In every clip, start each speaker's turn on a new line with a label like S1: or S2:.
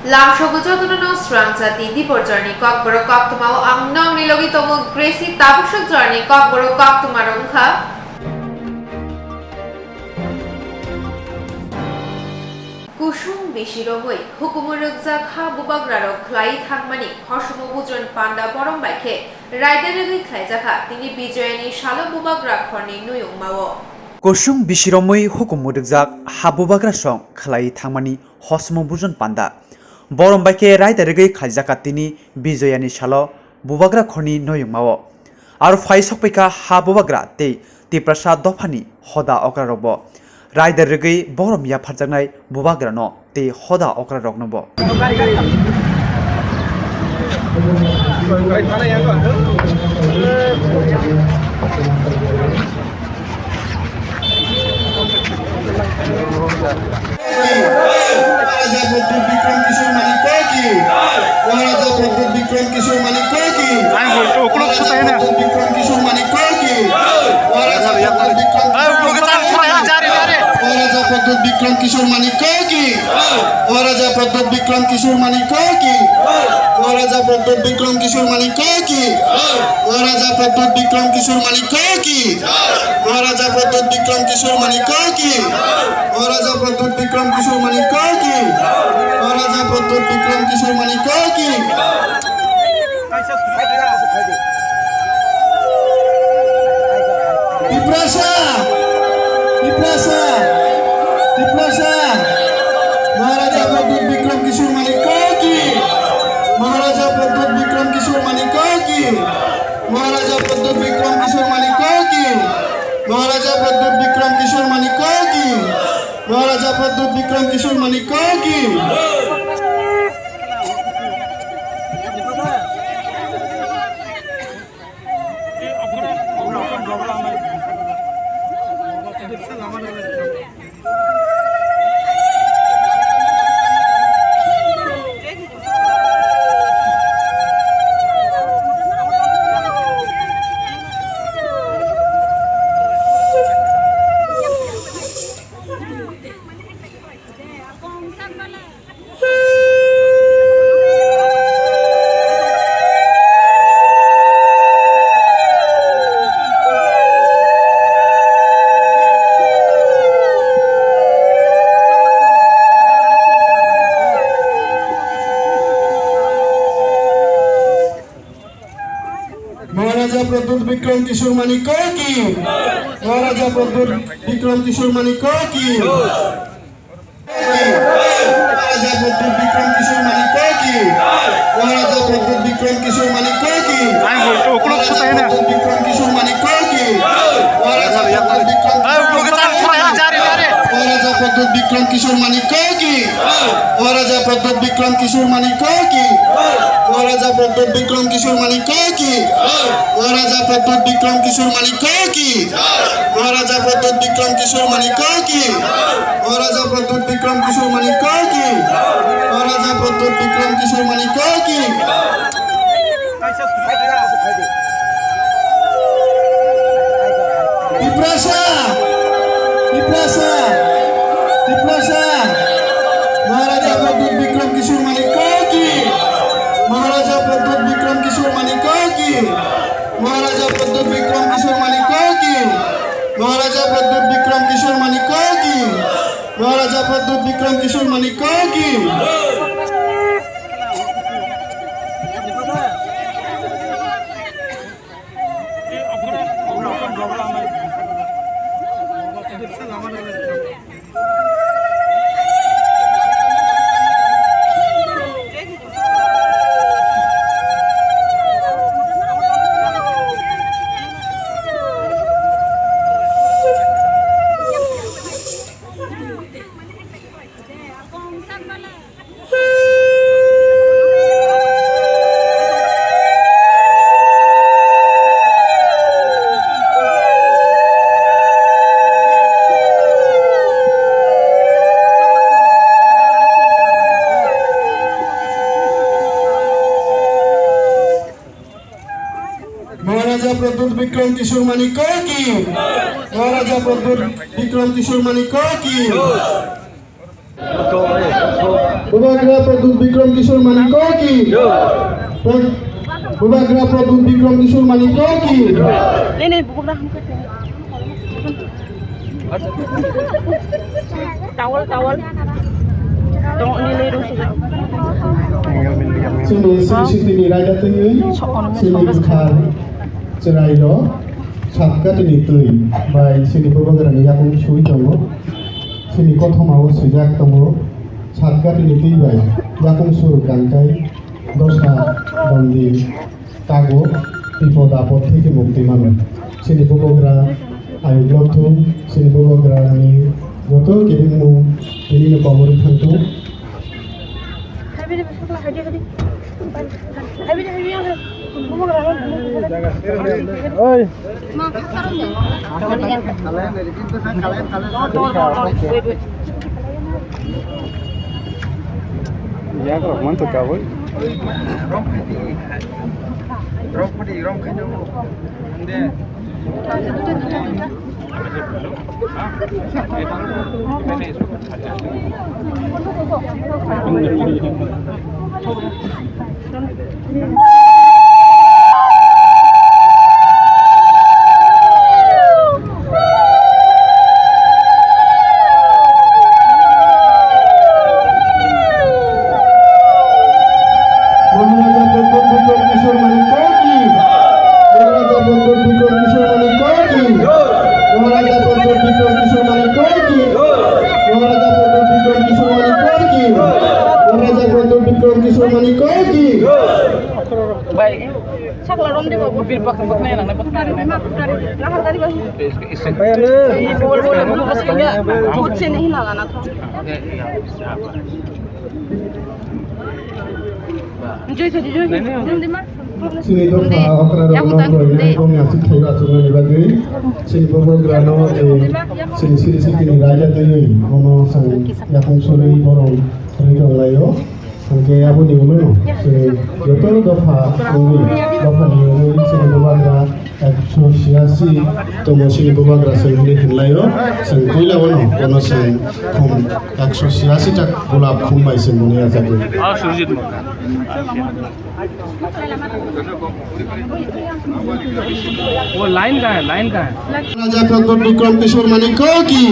S1: Lamshogujotuno Strangzati Diporjani Kokboro Koktumao ang nong nilogitomo Gracie Tabusuk Journey Kokboro Koktumarongka Kusum Bishirogoi Hukumurukzak Ha Bubagraro Klai Thangmani Hoshmo Bujon Panda Borombaike Raideregi Klaijaka Tini Bijoyani Shalo Bubagra Khorni Nuyung Mawo
S2: Kusum Bishiromoi Hukumurukzak Ha Bubagra Song Klai Thangmani Hoshmo Bujon Panda Borombaike Raideregi Klaijaka Tini Bijoyani Shalo Bubagra Khorni Nuyung Mawo Ar Faisokpeka Ha Bubagra Te Tiprasa Dofani Hoda Okrarobo Raideregi Borom Ya Pharjangnai Bubagrano Te Hoda Okrarognobo
S3: Bikram Kishore Manikoki, Waraja Pradut Bikram Kishore Manikoki, Waraja Pradut Bikram Kishore Manikoki, Waraja Pradut Bikram Kishore Manikoki, Waraja Pradut Bikram Kishore Manikoki, Waraja Pradut Bikram Kishore Manikoki, Waraja Pradut Bikram Kishore Manikoki. Maharaja Pradut Bikram Kishore Manikoki, Maharaja Pradut Bikram Kishore Manikoki, Maharaja Pradut Bikram Kishore Manikoki, Maharaja Pradut Bikram Kishore Manikoki, Maharaja Pradut Bikram Kishore Manikoki. Maharaja Pradut Bikram Kishore Manikoki, Maharaja Pradut Bikram Kishore Manikoki, Maharaja Pradut Bikram Kishore Manikoki, Maharaja Pradut Bikram Kishore Manikoki, Maharaja Pradut Bikram Kishore Manikoki, Maharaja Pradut Bikram Kishore Manikoki, Maharaja Pradut Bikram Kishore Manikoki, Maharaja Pradut Bikram Kishore Manikoki, Maharaja Pradut Bikram Kishore Manikoki, Maharaja Pradut Bikram Kishore Manikoki, Maharaja Pradut Bikram Kishore Manikoki, Maharaja Pradut Bikram Kishore Manikoki. Maharaja Pradut Bikram Kishore Manikoki, Maharaja Pradut Bikram Kishore Manikoki, Maharaja Pradut Bikram Kishore Manikoki, Maharaja Pradut Bikram Kishore Manikoki, Maharaja Pradut Bikram Kishore Manikoki. Maharaja Pradut Bikram Kishore Manikoki, Maharaja Pradut Bikram Kishore Manikoki. বুবাগ্রা Pradyut Vikram কিশোর মানিক কি বুবাগ্রা প্রদ্যুৎ বিক্রম কিশোর মানিক কি
S4: नहीं नहीं बुबकरा हमको towel towel तो नीले रूस
S3: sini sini raja tui sini bukhar cerai lo satka tini tui bai sini bubagra ni yakung sui tongo sini kothomao sujak tongo satka tini tui bai yakung sur gangkai dosa bandi tago বিপদ আপদ থেকে মুক্তি মানে sini bubagra ayo glothum sini bubagra ni যত কিবিমু ini ne pamuri thantu
S4: highway सकला highway highway highway highway बुबकरा
S3: oi
S4: मां करो
S3: ya kok mantap kau
S4: baik sakla rom di mobil pak baknya nang dapat lahar tadi bang bol bol mau kasihnya put sini hilangan atau enjoy saja enjoy di mana
S3: sini dofa okra nomor ini kami asik thaiba sungai bagi sini bubagra no sini sini sini raja tui mono sang yakung suri borong ringo layo Oke, aku di ulu Joto dofa uli dofa di ulu sini bubagra asosiasi tomo sini bubagra sendiri hinlayo sengkuila wono kono sen kum asosiasi tak gulab kumbai sembuni ajaku
S5: Surjit वो line का है
S3: राजा प्रद्युत विक्रम किशोर मानिक की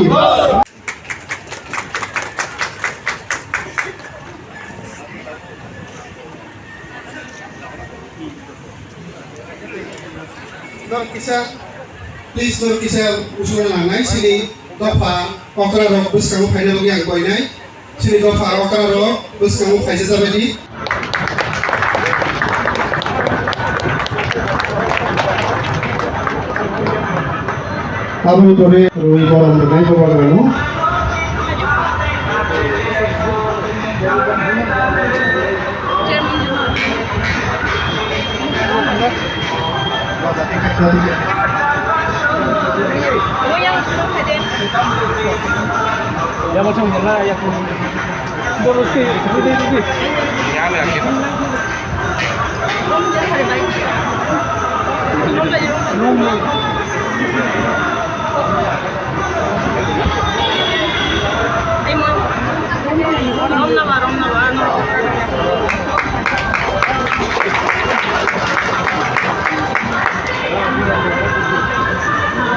S3: Dor kisah, please dor kisah usul langai sini dofa okra rok bus kamu final lagi yang koi nai sini dofa okra rok bus kamu final sabedi Abu tore roi borom nai borom rano
S5: या macam mana ya aku boros sih ini ya lihat kita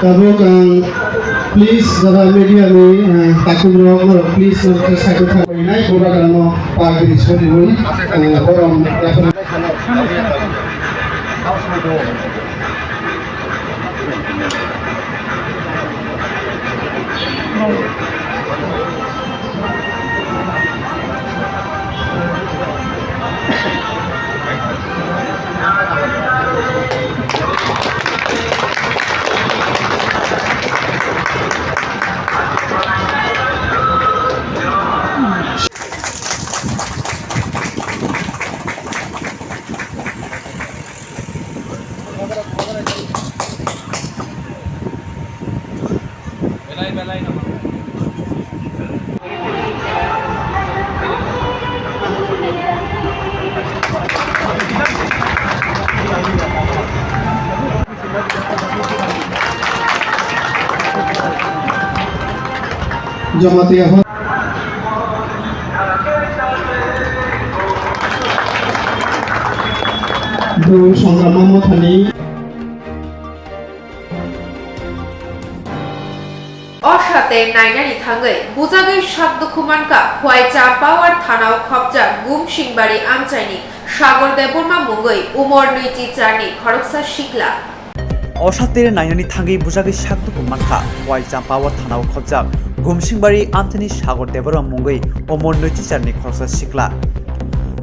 S3: Kamu kan please dalam media ni takut orang please nanti saya tuh ini bukan mau pagi sekali dulu orang
S5: belai nama
S3: Jamaatiyah সংগ্রাম মোহাম্মদ হানি
S1: অসাতে নাইনানি থাঙ্গৈ বুজাগৈ সাবদুখুমানকা খোয়াইচা পাওয়ার থানাও খবজা গুম সিংবাড়ি আমচাইনি সাগর Debbarma মুঙ্গৈ Umar নৈচি চারনি খরকসা শিকলা
S2: অসাতের নাইনানি থাঙ্গি বুজাগৈ সাকদুকু মানখা Y জাম্পাওয়ার থানাও খবজাক গুমসিংবাড়ি আমচাইনি সাগর দেববর্মা মুঙ্গৈ অমর নৈচিচারনি খরকসা শিকলা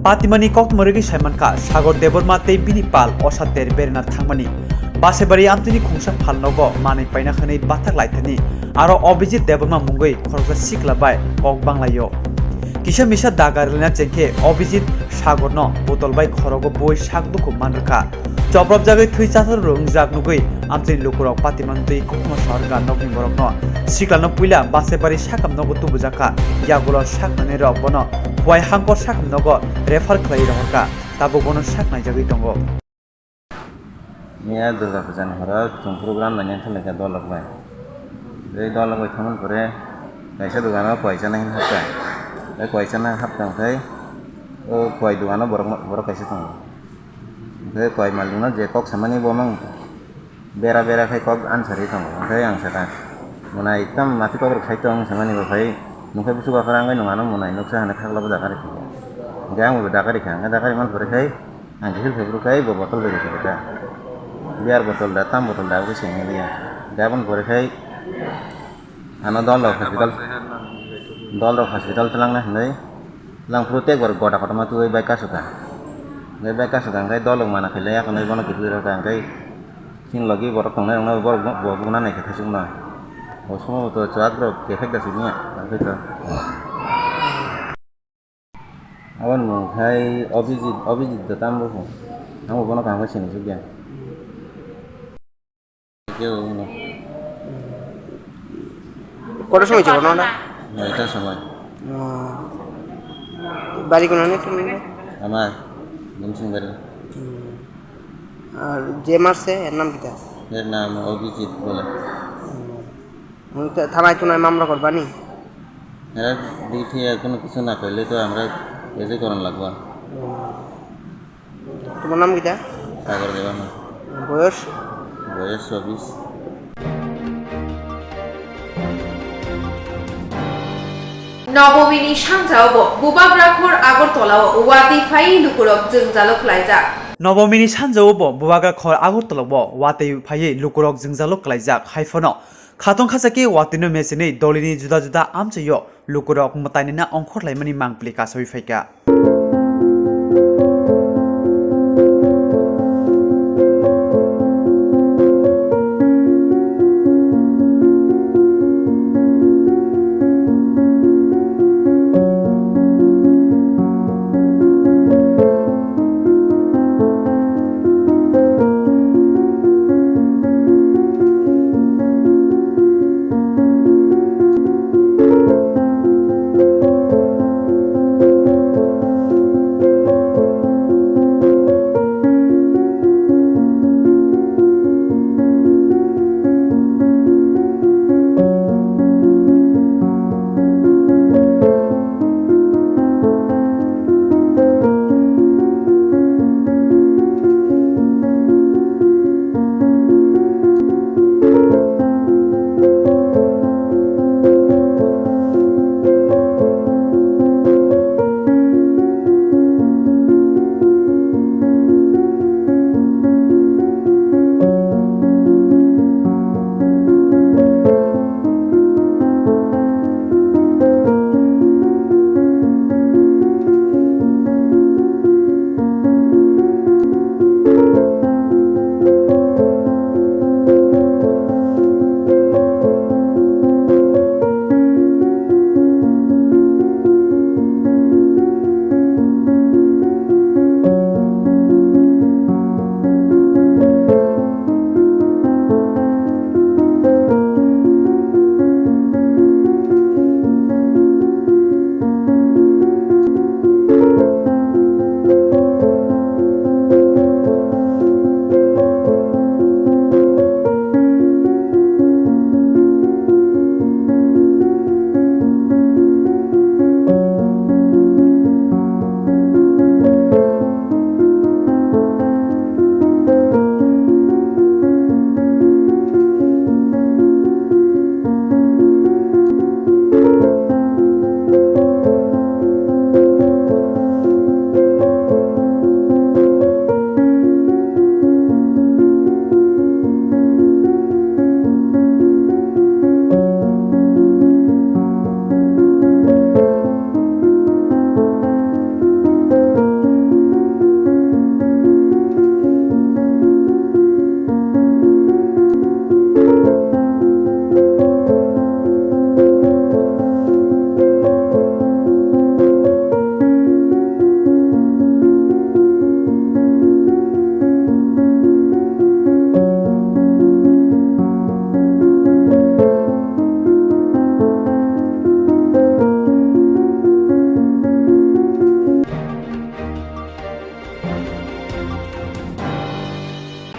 S2: পাতিমানি কক্তমরিগি সাইমানকা সাগর দেববর্মা তৈ বিনি পাল অসাতের বেরেনা থাংমানি বাসেবাড়ি আমচাইনি খুংসা ফালনগ মাनै পাইনা খাनै বাথাক লাইথানি আরো Abhijit Debbarma মুঙ্গৈ খরকসা শিকলা by cock বাংলায় কিসা Misa দাগারিনা চেংখে Abhijit সাগর ন বোতল by খরগ বই সাকদুকু মানরকা চপ্রব জাগৈ থৈ চাথর রং জাগ নুগৈ আমচাইনি লুকুরক পাতিমান তৈ কখনো সরগা নগনি বরক ন শিকলানো পুইলা বাসেবাড়ি সাকাম নগ তুবুজাকা ইয়াগুলো সাকনানি রক বন ওয়াই হাঙ্কর সাকাম নগ রেফার খালাই রহরকা তাবো বনো সাকনাই জাগৈ দङ
S6: Nia Durga Puja hara chung program nanya thaleka dolok bai. Ei dolok bai thamun pore kaisa dugano paisa nahin hapta. Ei paisa na hapta kai o koi dugano borok kaisa thang. Ei koi maluna je kok samani bomang bera bera kai kok ansari thang. Kai ang sata. Munai tam mati kok khai tong samani ba khai nukai busu ka karang kai nungano munai nuksa hana khagla ba dakari. Gang ba dakari man pore kai ang hil febru kai bo botol beri kai. Biar botol datang botol dah aku sini dia. Dia pun boleh kai. Anak dol hospital telang nah nih. Lang protek baru goda kota matu baik kasuka. Baik kasuka kai dol mana kai leyak nih bono gitu kan kai. Sing lagi baru tengah orang baru guna naik ke sini. Oh semua betul cepat bro. Kefek dah sini ya. Gitu. Awan mau kai objek datang bro. Kamu bono kamu sini juga.
S7: কটার সময় ছিল না
S6: Itu sama.
S7: বাড়ি কোনো নেই তুমি
S6: Ama Bumsing Bari.
S7: আর যে মারছে এর নাম কিটা
S6: Eর নাম অভিজিৎ বলে।
S7: থানায় টুনায় মামলা করবানি
S6: এরা ডিউটি কোনো কিছু না করলে তো আমরা এসে করান লাগবো।
S7: তোমার নাম কিটা
S6: সাগর দেবা না
S7: বয়স
S6: বয়স 24।
S1: নবমিনী সানজাওব বুবাগ্রাখর আগরতলাও ওয়াদি ফাই লুকুরক জংজালক লাইজা
S2: নবমিনি সানজাওব বুবাগ্রা খর আগরতলাব ওয়াতেই ফাইয়ে লুকুরক জংজালক লাইজাক হাইফনো খাতং খাসাকে ওয়াতিনো মেসিनै দলিনি जुदा जुदा আমচাইयो লুকুরক মতাইনা অংখর লাইমানি মাংপ্লি কাসই ফাইকা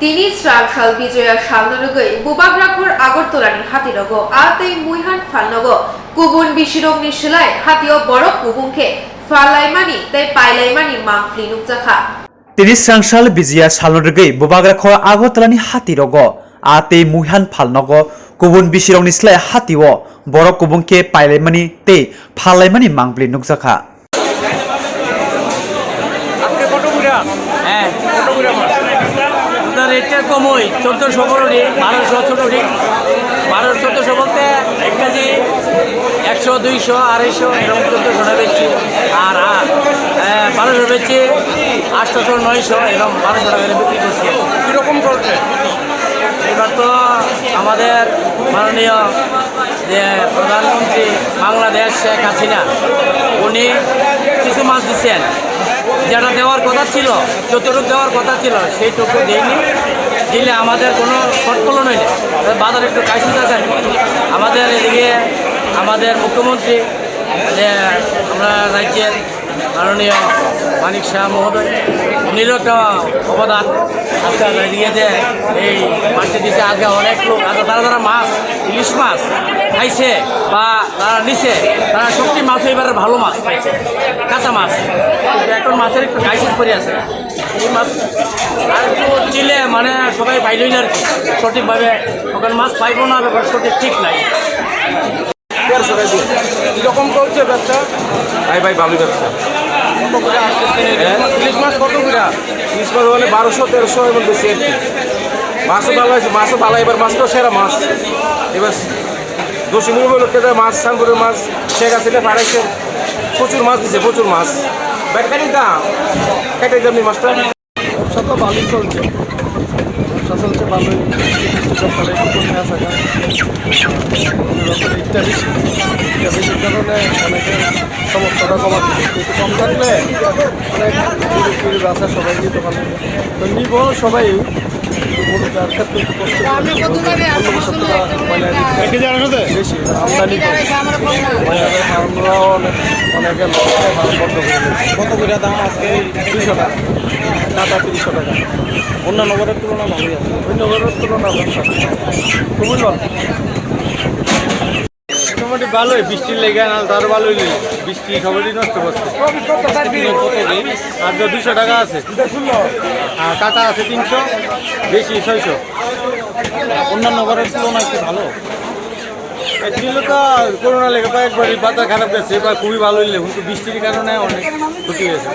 S1: তিনি শ্রাংশাল বিজয়া শালনগৈ বুবাগ্রাখর আগরতলানি হাতিরগ আতে মুইহান ফালনগ কুবুন বিশিরং নিশলাই হাতিও বড় কুবুংকে ফালাইমানি তাই পাইলাইমানি মাংফলি নুকজাখা
S2: তিনি শ্রাংশাল বিজয়া শালনগৈ বুবাগ্রাখর আগরতলানি হাতিরগ আতে মুইহান ফালনগ কুবুন বিশিরং নিশলাই হাতিও বড় কুবুংকে পাইলাইমানি তে ফালাইমানি মাংফলি নুকজাখা
S5: হ্যাঁ তার রেটটা কমই 1400 বড়ি 1200 ছোট ঠিক 1400 বলতে 1 কেজি 100 200 250 এরকম 1400 টাকা বেচছি আর 1200 বেচছি 800 900 এরকম 1200 টাকা বিক্রি করছি কীরকম চলছে এবার তো আমাদের মাননীয় যে প্রধানমন্ত্রী বাংলাদেশ শেখ হাসিনা উনি কিছু মাছ দিচ্ছেন যেটা দেওয়ার কথা ছিল যতটুকু দেওয়ার কথা ছিল সেইটুকু দেয়নি দিলে আমাদের কোনো শর্টফলন হয়নি বাজার একটু ক্রাইসিস আছে আমাদের এদিকে আমাদের মুখ্যমন্ত্রী যে আমরা রাজ্যের মাননীয় মানিক শাহ মহোদয় উনিরও একটা অবদান আজকে এদিকে যে এই মাছটি দিচ্ছে আজকে অনেক লোক আজকে তারা মাছ ইলিশ মাছ খাইছে বা তারা নিছে তারা সত্যি মাছ এবারে ভালো মাছ পাইছে কাঁচা মাছ এখন মাছের একটু ক্রাইসিস করে আছে এই মাছ আর একটু দিলে মানে সবাই পাইলই না আর কি সঠিকভাবে ওখানে মাছ পাইবো না ব্যাপার সঠিক ঠিক নাই
S8: 150 টাকা দিয়ে কীরকম চলছে ব্যবসা ভাই ভালোই ব্যবসা ইলিশ মাছ কত করে ইলিশ মাছ মানে 1200 1300 এবং বেশি আর কি মাছও ভালো আছে মাছও ভালো এবার মাছ তো সেরা মাছ এবার দশমী লোককে মাছ সানপুরের মাছ শেখ হাসিনা পাঠাইছে প্রচুর মাছ দিচ্ছে প্রচুর মাছ ব্যাটারি দাম কেটে দাম মাছটা
S5: ব্যবসা তো ভালোই চলছে ব্যবসা চলছে ভালোই ব্যবসাটা একটু কমে আসা ইটটা বেশির কারণে অনেকের সমস্যাটা কমাতে একটু কম থাকলে অনেক পুরো ব্যবসা সবাই দিতে পারবে তো নিব সবাই ক্ষেত্রে একটু কষ্ট বেশি আমদানি আমরাও অনেকে বন্ধ করে কত করে দাম আজকে 200 টাকা টাকা 300 টাকা অন্য নগরের তুলনা ভালোই আছে ওই নগরের তুলনা খুবই ভালো মোটামুটি ভালোই বৃষ্টির লেগে না তার ভালোই বৃষ্টি সবারই নষ্ট করছে আর 200 টাকা আছে আর কাটা আছে 300 বেশি 600 অন্যান্য নগরের তুলনা একটু ভালো ছিল তো করোনা লেগে একবারই বাজার খারাপ গেছে এবার খুবই ভালো হইলে কিন্তু বৃষ্টির কারণে অনেক ক্ষতি হয়েছে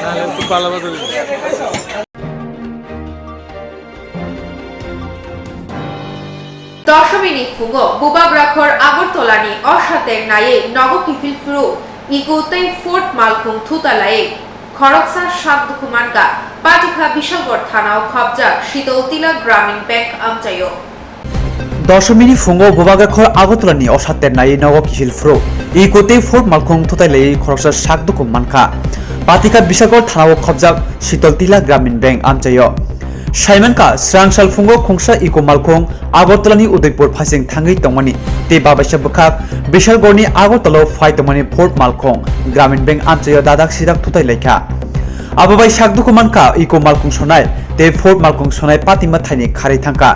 S5: তাহলে খুব ভালো বাজার
S1: দশমিনী ফুগো বুবাগ্রাখর আগরতলানি অসাতের নায়ে নগকিফিল ফ্রু ইগোতেই ফোর্ট মালকুম থুতালায়ে খড়কসা সাতদুকুমানগা পাটিখা বিশালগড় থানাও খবজা শীতলতিলা গ্রামীণ ব্যাংক আমচাইও
S2: দশমিনী ফুঙ্গো বুবাগ্রাখর আগরতলানি অসাতের নায়ে নগ কিশিল ফ্রো ইকোতে ফোর্ট মালকুম থুতাইলাই খরকসা সাকদুকুম মানখা পাটিখা বিশালগড় থানাও খবজা শীতলতিলা গ্রামীণ ব্যাংক আমচাইও সাইমানকা শ্রাংশাল ফুঙ্গো খুংসা ইকো মালখং আগরতলানি উদয়পুর ফাইसिं थांगै तंमानि ते बाबाइसा बखाक बिशालगढ़नि আগরতলা फाइ तंमानि फोर्ट मालखं ग्रामीण बैंक आमचायो दादाक सिदाक थुताय लायखा आबाबाय साकदुकुमानका इको मालखं सनाय ते फोर्ट मालखं सनाय पातिमा थाइनि खारै थांका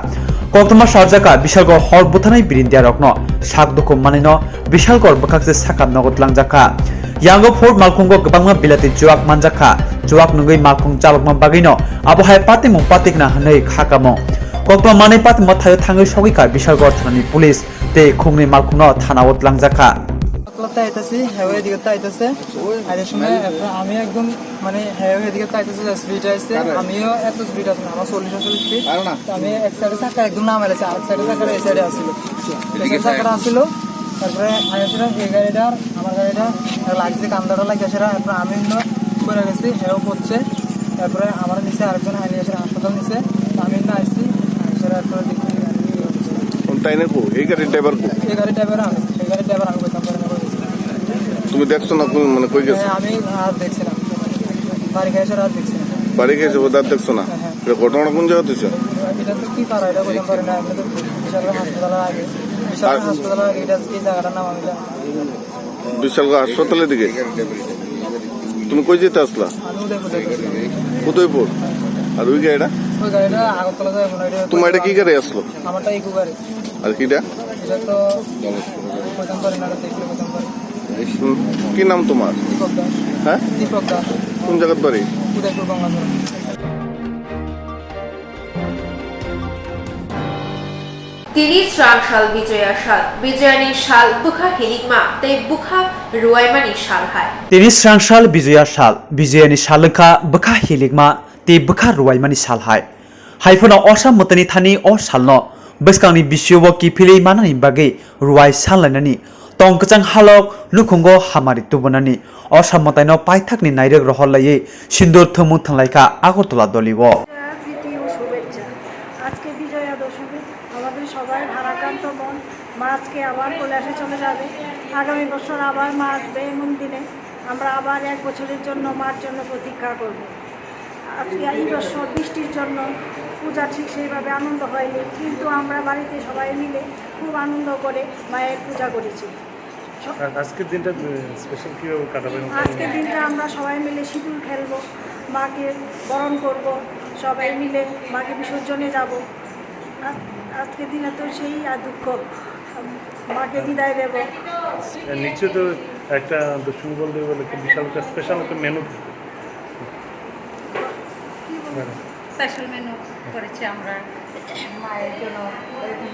S2: कक्तमा सारजाका बिशालगढ़ हर बुथानाय बिरिन्दिया रखनो साकदुकुमानिनो बिशालगढ़ बखाकसे साका नगद लांजाखा यांगो फोर्ट मालखंगो गोबांमा बिलाति जुवाक मानजाखा जुवाक नंगै मालखं चालकमा बागैनो आबहाय पातिमुं पातिकना हनै खाकामो कक्तमा मानै पातिमा थायो थाङै सगैका बिशालगढ़ थानानि पुलिस ते खुंनि मालखंनो थानावत लांजाखा
S9: আইতাছি হেওয়ে দিকে আইতাছে আইতার সময় আমি একদম মানে হেওয়ে দিকে আইতাছে স্পিড আইছে আমিও এত স্পিড আছে আমার 40 স্পিড আমি এক সাইডে চাকা একদম নামাইছে আর সাইডে চাকা এই সাইডে আসিল চাকা আসিল তারপরে আইছিল এই গাড়িটার আমার গাড়িটা লাগছে কান্দাটা লাগছে তারপরে আমি পড়ে গেছি হেও পড়ছে তারপরে আমার নিচে আরেকজন আইনি এসে হাসপাতাল নিচে আমি আইছি সেটা তারপরে দেখি
S8: তাই না এই গাড়ির ড্রাইভার
S9: এই গাড়ির ড্রাইভার আমি বলতাম
S8: তুমি দেখছো না মানে কই গেছো
S9: আমি আর দেখছি না বাড়ি গেছে রাত দেখছি না
S8: বাড়ি গেছে ওদার দেখছো না ঘটনা কোন জায়গা হচ্ছে
S9: এটা তো কি পারা এটা বলতে পারি না আমি তো বিশাল হাসপাতালের আগে এটা কি জায়গাটার নাম আমি জানি
S8: বিশালগড় হাসপাতালের দিকে তুমি কই যেতে আসলা
S9: আমি উদয়পুর
S8: উদয়পুর আর ওই গাড়িটা
S9: ওই গাড়িটা আগরতলা যায় মনে হয়।
S10: তোমার এটা কি গাড়ি আসলো?
S9: আমারটা ইকো গাড়ি।
S10: আর কিটা?
S9: এটা তো প্রথম পারি না, দেখলে প্রথম পারি।
S10: কি নাম তোমার?
S9: দীপক দাস।
S10: হ্যাঁ,
S9: দীপক দাস।
S10: কোন জায়গার বাড়ি?
S9: উদয়পুর বাংলাদেশ।
S1: তিনি শ্রাংশাল বিজয়া শাল বিজয়ানী শাল বুখা হিলিকমা তাই বুখা রুয়াইমানি শাল হায়
S2: তিনি স্রাংশাল বিজয়া শাল বিজয়ানি শালখা বখা হিলিকमा তে বখা रुवाइमानि शाल हाय हाइफोना असम मतनि थानि अ सालनो बसकांनि बिसियोबो किफिलै मानानि बागै रुवाइ सालायनानि तंकचां हालक लुखुंगो हामारि तुबनानि असम मताइनो पाइथाकनि नाइरक रहलायै सिन्दुर थमु थांलायखा আগরতলা दलिबो
S11: তৃতীয় শুভেচ্ছা। আজকে বিজয়া দশমী, আমাদের সবাই ভারাক্রান্ত মন। মা আজকে আবার কৈলাসে চলে যাবে। আগামী বছর আবার মা আসবে। এমন দিনে আমরা আবার 1 বছরের জন্য মার জন্য প্রতীক্ষা করব। আজকে এই বছর বৃষ্টির জন্য পূজা ঠিক সেইভাবে আনন্দ হয়নি, কিন্তু আমরা বাড়িতে সবাই মিলে খুব আনন্দ করে মায়ের পূজা করেছি।
S12: আজকের দিনটা স্পেশাল কীভাবে কাটাবেন?
S11: আজকের দিনটা আমরা সবাই মিলে সিঁদুর খেলবো, মাকে বরণ করব, সবাই মিলে মাকে বিসর্জনে যাব। আজকের দিনে তো সেই আর দুঃখ, মাকে বিদায় দেব।
S12: নিচে তো একটা দশমী বলতে বলে বিশাল একটা স্পেশাল একটা মেনু
S11: স্পেশাল মেনু করেছি আমরা মায়ের জন্য।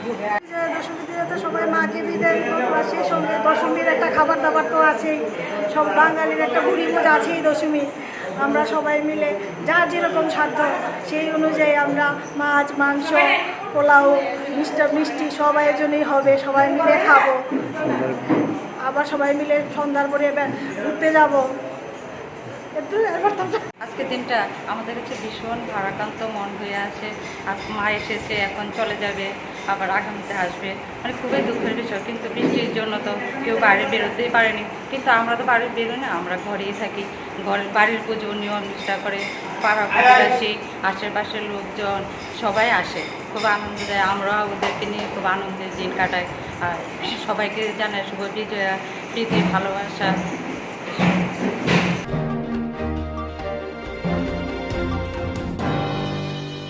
S11: বিজয়া দশমী দিনে তো সবাই মাকে বিদায় করবো, সেই সঙ্গে দশমীর একটা খাবার দাবার তো আছেই। সব বাঙালির একটা ভুড়ি ভোজ আছেই দশমী। আমরা সবাই মিলে যার যেরকম সাধ্য সেই অনুযায়ী আমরা মাছ, মাংস, পোলাও, মিষ্টি সব আয়োজনই হবে, সবাই মিলে খাবো। আবার সবাই মিলে সন্ধ্যার পরে এবার ঘুরতে যাবো।
S13: আজকের দিনটা আমাদের কাছে ভীষণ ভারাক্রান্ত মন হয়ে আছে। আজ মা এসেছে, এখন চলে যাবে, আবার আগামীতে আসবে, মানে খুবই দুঃখের বিষয়। কিন্তু বৃষ্টির জন্য তো কেউ বাইরে বেরোতেই পারেনি, কিন্তু আমরা তো বাইরে বেরোই না, আমরা ঘরেই থাকি। বাড়ির পুজো নিয়ম নিষ্ঠা করে পাড়া প্রতিবেশী, আশেপাশের লোকজন সবাই আসে, খুব আনন্দ দেয়। আমরা ওদেরকে নিয়ে খুব আনন্দের দিন কাটাই। আর সবাইকে জানাই শুভ বিজয়া, প্রীতি, ভালোবাসা।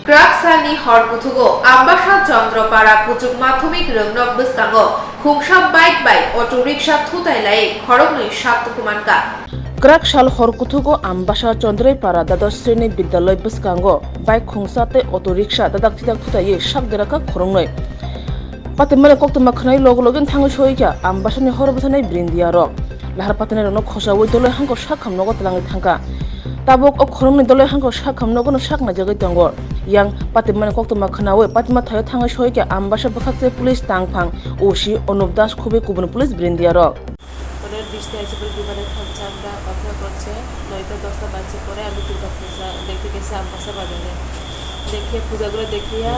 S1: ক্রাকসালনি হরকুথুগো আম্বাসা চন্দ্রপাড়া পুচুক মাধ্যমিক রংনক বস্তাঙ্গ খুংসাব বাইক অটোরিকশা থুতাইলাই খড়গনই সাতকুমানকা
S4: ক্রাকশাল হরকুথুগো আম্বাসা চন্দ্রপাড়া দ্বাদশ শ্রেণী বিদ্যালয় বস্কাঙ্গ বাইক খুংসাতে অটোরিকশা দাদাক থিদাক থুতাইয়ে সাকদেরাকা খরংনই পাতিমানে কক্তমা খনাই লগলগেন থাঙ্গো সইকা আম্বাসানি হরবথানাই ব্রিন্দিয়া রক লাহার পাতানের রনো খসাওই দলে হাঙ্গো সাখামনগো তালাঙ্গি thangka tabok okhoromni dole hangko sakhamno gono sakna jagai tongo yang patimane koktoma khanawe patima thayo thanga soike ambasa bakhatse police tangphang osi Anup Das খুবই কুবন পুলিশ ব্রিন্দিয়ারক
S13: ওদের 20 তারিখে দুবারে খাচ্ছে, আমরা অপেক্ষা করছে। নয়তো 10টা বাজে পরে আমি দুর্গা পূজা দেখতে গেছি আম্বাসা বাজারে। দেখে পূজাগুলো দেখিয়া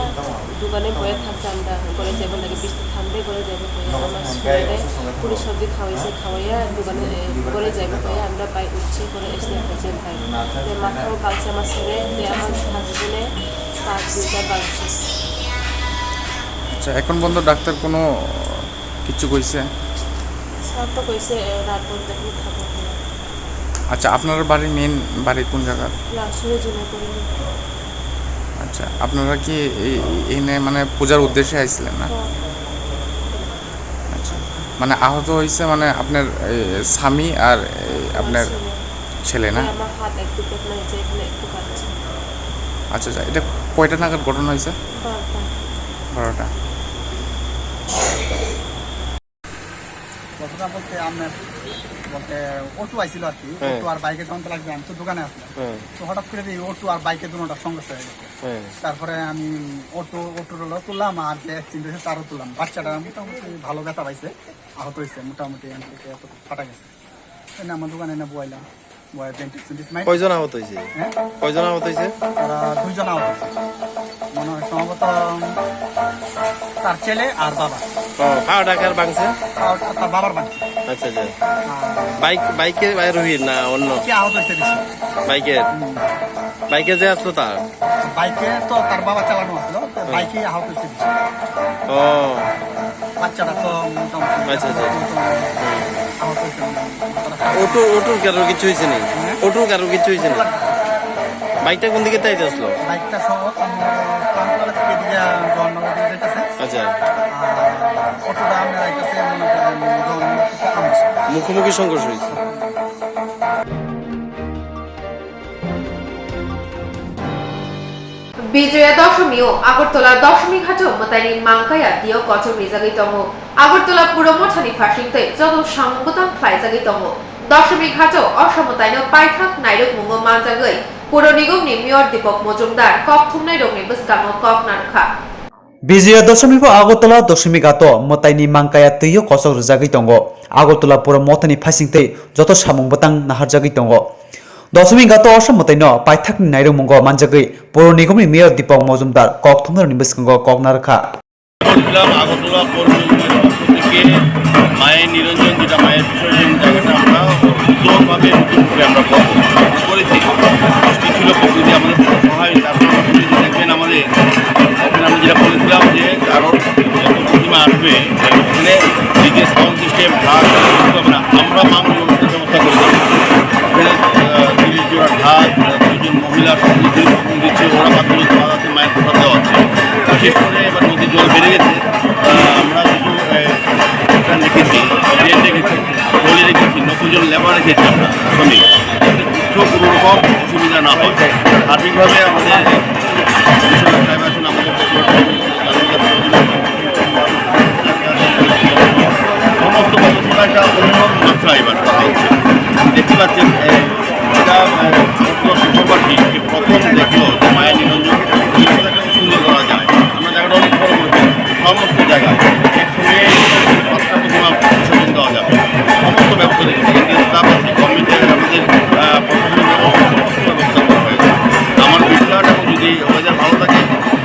S13: দোকানে বয়ে থাকছে, আমরা করে যাবো লাগে বৃষ্টি থামবে করে যাবো কয়ে আমার শরীরে পুরো সবজি খাওয়াইয়া দোকানে করে যাবো কয়ে আমরা পাই উঠছি করে এসে খাইছে খাই মাথাও কালছে আমার ছেড়ে আমার হাজবেন্ডে তার 2টা বাজছে।
S10: আচ্ছা, এখন পর্যন্ত ডাক্তার কোনো কিছু কইছে?
S13: সব তো কইছে রাত পর্যন্ত থাকবো।
S10: আচ্ছা, আপনার বাড়ির মেন বাড়ি কোন জায়গা?
S13: লাশরে জমা করি।
S10: আচ্ছা, আপনারা কি এখানে মানে পূজার উদ্দেশ্যে আইছিলেন না? আচ্ছা, মানে আহত হয়েছে মানে আপনার স্বামী আর আপনার ছেলে না?
S13: আমার হাত একটু পেটনা হয়েছে, এখানে একটু কাটছে।
S10: আচ্ছা আচ্ছা, এটা কয়টা নাগাদ ঘটনা হয়েছে? 12টা।
S9: ঘটনা বলতে আপনার বলতে অটো আইছিল আর কি, অটো আর বাইকের যখন লাগবে আমি তো দোকানে আসলাম, তো হঠাৎ করে অটো আর বাইকের দুটোটা সংঘর্ষ হয়ে গেছে। তারপরে আমি অটোর তুললাম আর যে অ্যাক্সিডেন্ট হয়েছে তারও তুললাম। বাচ্চাটা মোটামুটি ভালো ব্যথা পাইছে, আহত হয়েছে মোটামুটি, ফাটা গেছে। আমার দোকানে না বইলাম,
S6: কয়জন আহত হয়েছে? কয়জন আহত হয়েছে?
S9: তারা 2 জন আহত হয়েছে, মনে হয় সম্ভবত তার ছেলে আর বাবা।
S6: খাওয়া টাকার বাংছে?
S9: তার বাবার বাড়ি।
S6: আচ্ছা আচ্ছা, বাইকে রোহিত না অন্য
S9: আহত হয়েছে বেশি?
S6: বাইকে যে আসলো তার
S9: বাইকে তো তার বাবা চালানো আসলো, বাইকে আহত হয়েছে বেশি।
S6: ও
S9: বাচ্চাটা তো মোটামুটি
S6: আচ্ছা আচ্ছা,
S9: আহত হয়েছে।
S6: ওটুর কারোর কিছু হয়েছে নি? ওটুর কারোর কিছু হয়েছে না? বাইকটা কোন দিকে তাইতে আসলো?
S9: বাইকটা সহ পান্তুয়ালা থেকে এদিকে জওয়াননগর দিকে যাইতেছে।
S6: আচ্ছা,
S9: অটোটা আমরা যাইতেছে আমবাসা।
S6: মুখোমুখি সংঘর্ষ হয়েছে।
S1: বিজয়া দশমী ও আগরতলা দশমী ঘাটে মতাইনি মাংকায়া দিও কচক রিজাগিতম আগরতলা পুরো মঠানি ফাশিংতে যত সামবতাং খ্লাইজাগিতম দশমী ঘাটে অসমতাইন পাইথাক নাইরক মুঙ্গ মানজাগৈ পুর নিগমনি মেয়র দীপক মজুমদার কক থুমনাই রংনি বসকাম কক নারখা
S2: বিজয়া দশমী আগরতলা দশমী ঘাট মতাইনি মাংকায়া তৈয় কচক রিজাগি দङ আগরতলা পুরো মথানি ফাশিংতে যত সামবতাং নাহারজাগি দङ দশমী ঘাট অসমতাইন পাইথাকনি নাইরক মুঙ্গ মানজাগৈ পুর নিগমনি মেয়র দীপক মজুমদার কক থুমনাই বসকাম কক নারখা
S3: আগরতলা পৌর নিগমের পক্ষ থেকে মায়ের নিরঞ্জন যেটা মায়ের বিসর্জন জায়গাটা আমরা উদ্যোগভাবে নতুন করে আমরা করেছি। বৃষ্টি ছিল প্রকৃতি আমাদের সহায়, তারপর দেখবেন আমাদের এখানে আমরা যেটা বলেছিলাম যে কারোর যত প্রতিমা আসবে এখানে নিজের সাউন্ড সিস্টেম ঢাক হবে না, আমরা মামুল অনুষ্ঠানের ব্যবস্থা করে দেবো। এখানে 30 জোড়া ঢাক, 2জন মহিলা দিচ্ছে, ওরা মাধ্যমে আছে, মায়ের প্রসাদ দেওয়া হচ্ছে। বিশেষ করে এবার নদীর জল বেড়ে গেছে, আমরা কিছু রেখেছি, ট্রেন রেখেছি, টলি রেখেছি, 90 জন লেবার রেখেছি আমরা শ্রমিক, কিছু কোনো রকম অসুবিধা না হয়। আর্থিকভাবে আমাদের সাহেব আছেন, আমাদের সমস্ত ব্যবস্থা একটা অন্য মাত্রা এবার করা হচ্ছে। দেখতে পাচ্ছেন এটা শুক্রবারটি প্রথম দেখলো মায়ের নিরঞ্জন সুন্দর করা যায়। আমরা জায়গাটা অনেক বড় করে সমস্ত জায়গায় একসঙ্গে 5টা প্রতিমা বিসর্জন দেওয়া যাবে। সমস্ত ব্যবস্থা রেখেছি, স্টাফ আছে, গভর্নমেন্টের আমাদের প্রশাসনের সমস্ত ব্যবস্থা করা হয়েছে। আমার বিশ্বাস এবং যদি ওয়েদার ভালো থাকে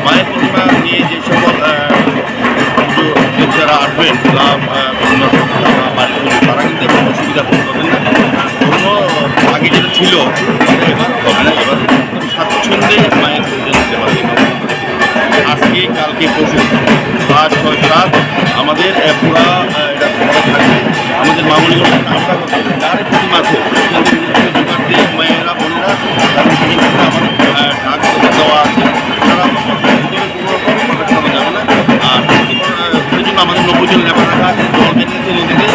S3: মায়ের প্রতিমা নিয়ে যে সকল যারা আসবেন তারা কিন্তু এখন অসুবিধা করবেন না। অন্য আগে যেটা ছিল এবার হবে না, এবার স্বাচ্ছন্দ্যে মায়ের প্রয়োজন দিতে পারবে। আজকে কালকে পরশু 5, 6, 7 আমাদের পুরা এটা ঘরে থাকবে। আমাদের মামুলি আমরা যার প্রতিমা আছে জোগাড় দিয়ে মায়েরা বোনেরা আমার ঢাক দেওয়া আছে, তারা কোনো রকম যাবে না। আর সেই জন্য আমাদের 90 জন লেবার রাখা আছে, জল বেঁধেছে নদীতে,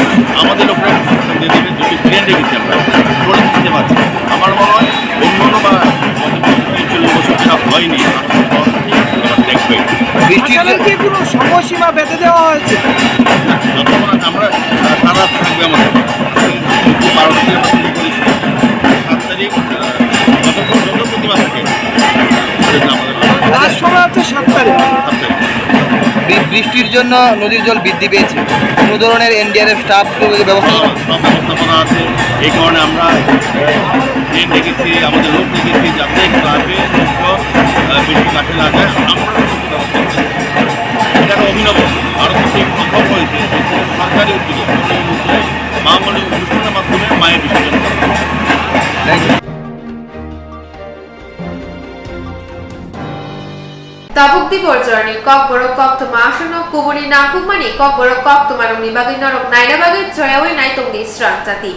S3: আমাদের ওপরে দিয়ে দেবে। দুটি ট্রেন রেখেছি আমরা, করে দিতে পারছি। আমার মনে হয় অন্য বা 40 বছর সব হয়নি, দেখবে
S9: কি কোনো সময়সীমা বেঁধে দেওয়া হয়েছে?
S3: যতক্ষণ আমরা সারা থাকবে আমাদের 12 থেকে 7 তারিখ যতক্ষণ যত প্রতিমা থাকে
S9: লাস্ট সময় হচ্ছে 7 তারিখ।
S7: বৃষ্টির জন্য নদীর জল বৃদ্ধি পেয়েছে, কোনো ধরনের এনডিআরএফ স্টাফ ব্যবস্থা
S3: সব ব্যবস্থা করা আছে। এই কারণে আমরা ট্রেন রেখেছি, আমাদের লোক রেখেছি, যাতে ক্লাবে বেশি কাছে না যায়। আমরা এটা অভিনব ভারতবর্ষে প্রথম হয়েছে সরকারি উদ্যোগে মামুলি অনুষ্ঠানের মাধ্যমে মায়ের বিসর্জন করা।
S1: তাবুকদি পর্যায়নি কক বড় কক তোমা আসন কুবনি নাকুমানি কক বড় কক তোমার নিবাগি নরক নাইনাবাগি জয়াওই নাইতংদি শ্রাং জাতি